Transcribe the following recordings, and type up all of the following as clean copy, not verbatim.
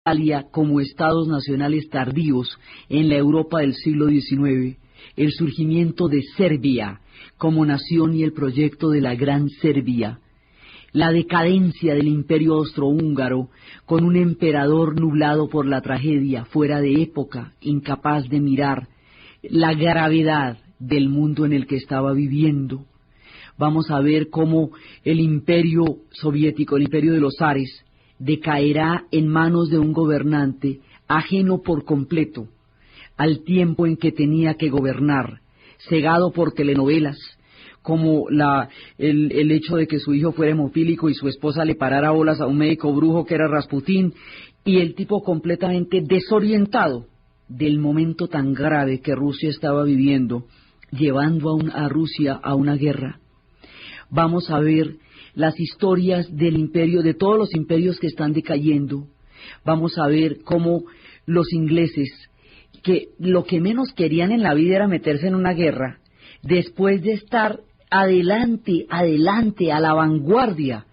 Italia como estados nacionales tardíos en la Europa del siglo XIX, el surgimiento de Serbia como nación y el proyecto de la Gran Serbia, la decadencia del imperio austrohúngaro con un emperador nublado por la tragedia, fuera de época, incapaz de mirar la gravedad del mundo en el que estaba viviendo. Vamos a ver cómo el imperio soviético, el imperio de los zares, decaerá en manos de un gobernante ajeno por completo al tiempo en que tenía que gobernar, cegado por telenovelas, como el hecho de que su hijo fuera hemofílico y su esposa le parara bolas a un médico brujo que era Rasputín, y el tipo completamente desorientado del momento tan grave que Rusia estaba viviendo, llevando a Rusia a una guerra. Vamos a ver las historias del imperio, de todos los imperios que están decayendo. Vamos a ver cómo los ingleses, que lo que menos querían en la vida era meterse en una guerra, después de estar adelante, a la vanguardia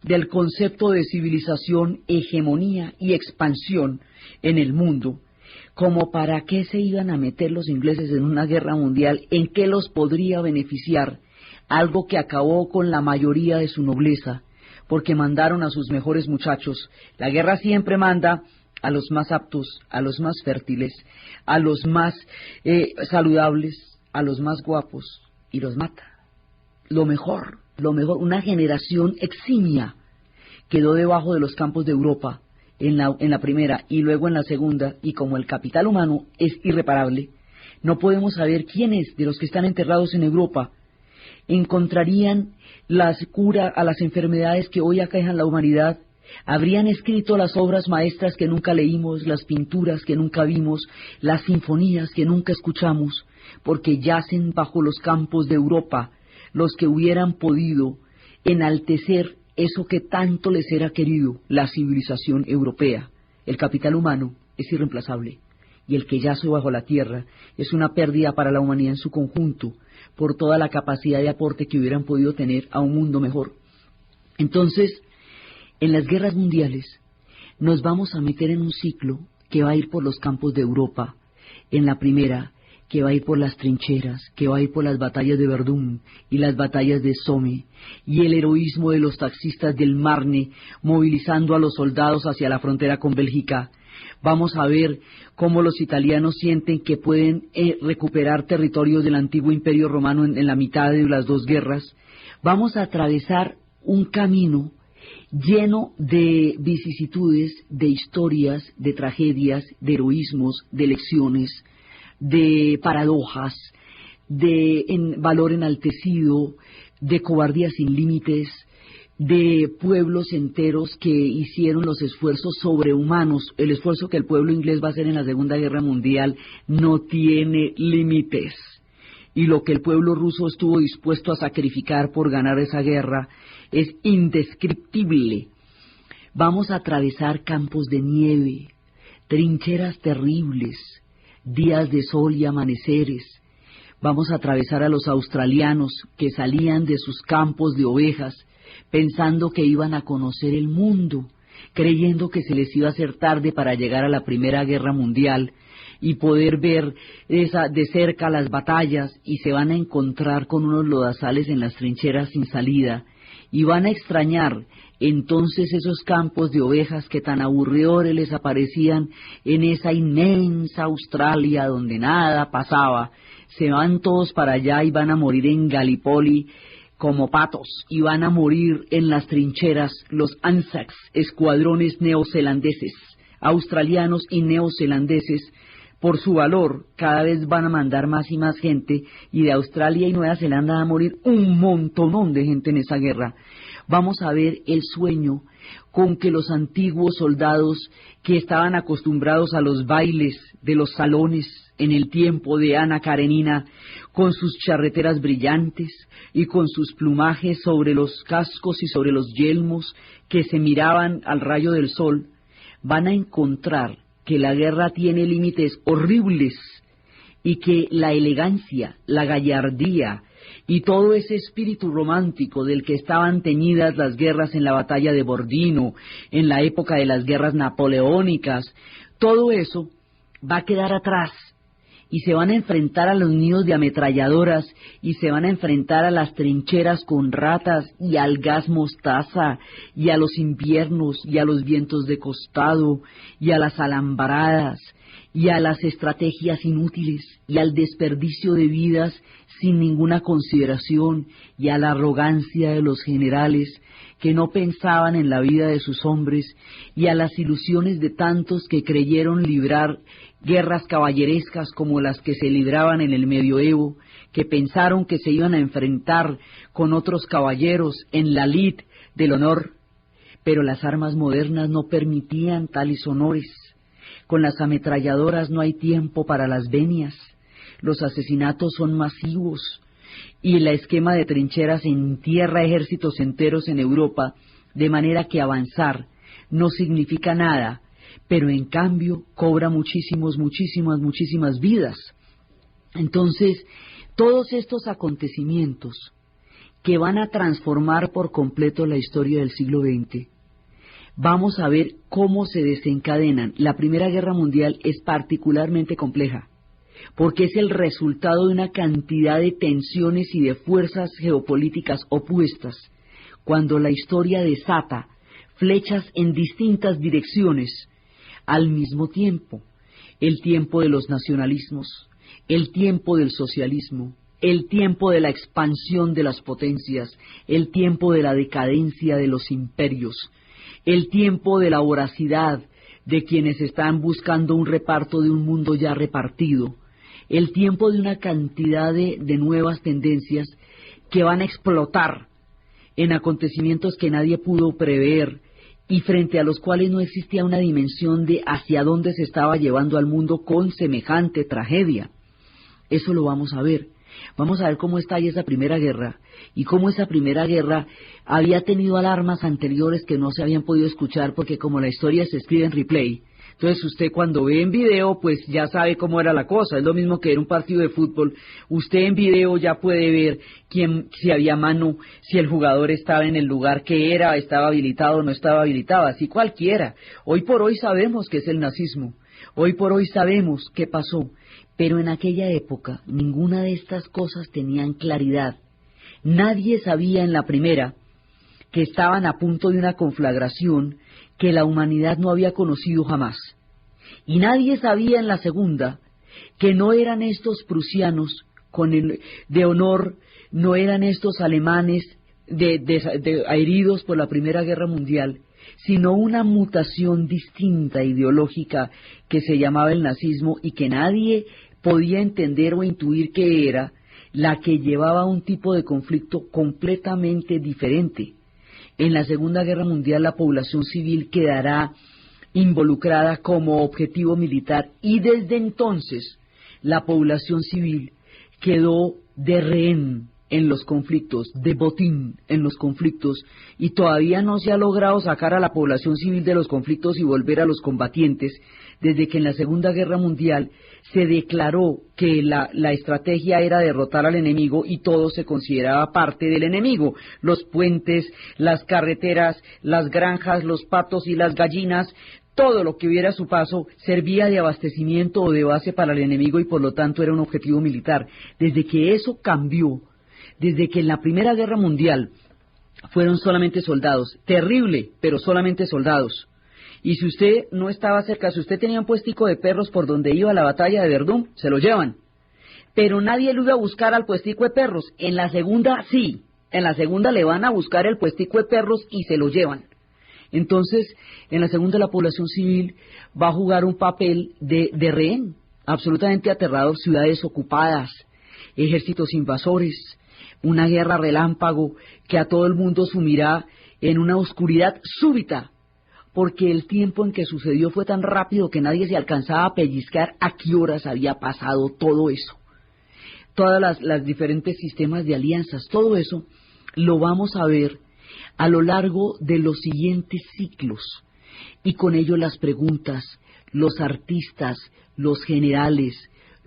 del concepto de civilización, hegemonía y expansión en el mundo, como para qué se iban a meter los ingleses en una guerra mundial, en qué los podría beneficiar, algo que acabó con la mayoría de su nobleza, porque mandaron a sus mejores muchachos. La guerra siempre manda a los más aptos, a los más fértiles, a los más saludables, a los más guapos, y los mata. Lo mejor, una generación eximia quedó debajo de los campos de Europa en la primera y luego en la segunda, y como el capital humano es irreparable, no podemos saber quiénes de los que están enterrados en Europa encontrarían la cura a las enfermedades que hoy aquejan la humanidad, habrían escrito las obras maestras que nunca leímos, las pinturas que nunca vimos, las sinfonías que nunca escuchamos, porque yacen bajo los campos de Europa los que hubieran podido enaltecer eso que tanto les era querido, la civilización europea. El capital humano es irreemplazable, y el que yace bajo la tierra es una pérdida para la humanidad en su conjunto, por toda la capacidad de aporte que hubieran podido tener a un mundo mejor. Entonces, en las guerras mundiales nos vamos a meter en un ciclo que va a ir por los campos de Europa. En la primera, que va a ir por las trincheras, que va a ir por las batallas de Verdún y las batallas de Somme, y el heroísmo de los taxistas del Marne movilizando a los soldados hacia la frontera con Bélgica. Vamos a ver cómo los italianos sienten que pueden recuperar territorios del antiguo imperio romano en la mitad de las dos guerras. Vamos a atravesar un camino lleno de vicisitudes, de historias, de tragedias, de heroísmos, de lecciones, de paradojas, de valor enaltecido, de cobardía sin límites, de pueblos enteros que hicieron los esfuerzos sobrehumanos. El esfuerzo que el pueblo inglés va a hacer en la Segunda Guerra Mundial no tiene límites, y lo que el pueblo ruso estuvo dispuesto a sacrificar por ganar esa guerra es indescriptible. Vamos a atravesar campos de nieve, trincheras terribles, días de sol y amaneceres. Vamos a atravesar a los australianos que salían de sus campos de ovejas pensando que iban a conocer el mundo, creyendo que se les iba a hacer tarde para llegar a la Primera Guerra Mundial y poder ver de cerca las batallas, y se van a encontrar con unos lodazales en las trincheras sin salida, y van a extrañar entonces esos campos de ovejas que tan aburridores les aparecían en esa inmensa Australia donde nada pasaba. Se van todos para allá y van a morir en Gallipoli como patos, y van a morir en las trincheras los Anzacs, escuadrones neozelandeses, australianos y neozelandeses. Por su valor, cada vez van a mandar más y más gente, y de Australia y Nueva Zelanda va a morir un montonón de gente en esa guerra. Vamos a ver el sueño con que los antiguos soldados que estaban acostumbrados a los bailes de los salones en el tiempo de Ana Karenina, con sus charreteras brillantes y con sus plumajes sobre los cascos y sobre los yelmos que se miraban al rayo del sol, van a encontrar que la guerra tiene límites horribles, y que la elegancia, la gallardía, y todo ese espíritu romántico del que estaban teñidas las guerras en la batalla de Borodino, en la época de las guerras napoleónicas, todo eso va a quedar atrás y se van a enfrentar a los nidos de ametralladoras y se van a enfrentar a las trincheras con ratas y al gas mostaza y a los inviernos y a los vientos de costado y a las alambradas y a las estrategias inútiles y al desperdicio de vidas sin ninguna consideración y a la arrogancia de los generales que no pensaban en la vida de sus hombres y a las ilusiones de tantos que creyeron librar guerras caballerescas como las que se libraban en el medioevo, que pensaron que se iban a enfrentar con otros caballeros en la lid del honor, pero las armas modernas no permitían tales honores. Con las ametralladoras no hay tiempo para las venias, los asesinatos son masivos, y el esquema de trincheras entierra ejércitos enteros en Europa, de manera que avanzar no significa nada, pero en cambio cobra muchísimas vidas. Entonces, todos estos acontecimientos que van a transformar por completo la historia del siglo XX, vamos a ver cómo se desencadenan. La Primera Guerra Mundial es particularmente compleja, porque es el resultado de una cantidad de tensiones y de fuerzas geopolíticas opuestas, cuando la historia desata flechas en distintas direcciones al mismo tiempo: el tiempo de los nacionalismos, el tiempo del socialismo, el tiempo de la expansión de las potencias, el tiempo de la decadencia de los imperios, el tiempo de la voracidad de quienes están buscando un reparto de un mundo ya repartido, el tiempo de una cantidad de nuevas tendencias que van a explotar en acontecimientos que nadie pudo prever y frente a los cuales no existía una dimensión de hacia dónde se estaba llevando al mundo con semejante tragedia. Eso lo vamos a ver. Vamos a ver cómo está ahí esa Primera Guerra y cómo esa Primera Guerra había tenido alarmas anteriores que no se habían podido escuchar, porque como la historia se escribe en replay, entonces usted cuando ve en video pues ya sabe cómo era la cosa. Es lo mismo que ver un partido de fútbol. Usted en video ya puede ver si había mano, si el jugador estaba en el lugar que era, estaba habilitado o no estaba habilitado, así cualquiera. Hoy por hoy sabemos qué es el nazismo, hoy por hoy sabemos qué pasó, pero en aquella época ninguna de estas cosas tenían claridad. Nadie sabía en la primera que estaban a punto de una conflagración que la humanidad no había conocido jamás. Y nadie sabía en la segunda que no eran estos prusianos de honor, no eran estos alemanes heridos por la Primera Guerra Mundial, sino una mutación distinta ideológica que se llamaba el nazismo y que nadie podía entender o intuir que era la que llevaba a un tipo de conflicto completamente diferente. En la Segunda Guerra Mundial la población civil quedará involucrada como objetivo militar y desde entonces la población civil quedó de rehén en los conflictos, de botín en los conflictos, y todavía no se ha logrado sacar a la población civil de los conflictos y volver a los combatientes, desde que en la Segunda Guerra Mundial se declaró que la estrategia era derrotar al enemigo y todo se consideraba parte del enemigo: los puentes, las carreteras, las granjas, los patos y las gallinas. Todo lo que hubiera a su paso servía de abastecimiento o de base para el enemigo y por lo tanto era un objetivo militar. Desde que eso cambió, desde que en la Primera Guerra Mundial fueron solamente soldados, terrible, pero solamente soldados. Y si usted no estaba cerca, si usted tenía un puestico de perros por donde iba a la batalla de Verdún, se lo llevan. Pero nadie lo iba a buscar al puestico de perros. En la segunda sí, en la segunda le van a buscar el puestico de perros y se lo llevan. Entonces, en la segunda la población civil va a jugar un papel de rehén, absolutamente aterrador: ciudades ocupadas, ejércitos invasores, una guerra relámpago que a todo el mundo sumirá en una oscuridad súbita, porque el tiempo en que sucedió fue tan rápido que nadie se alcanzaba a pellizcar a qué horas había pasado todo eso. Todas las diferentes sistemas de alianzas, todo eso lo vamos a ver a lo largo de los siguientes ciclos, y con ello las preguntas, los artistas, los generales,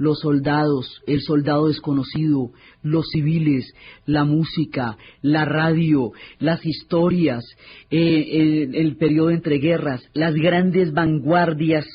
los soldados, el soldado desconocido, los civiles, la música, la radio, las historias, el periodo entre guerras, las grandes vanguardias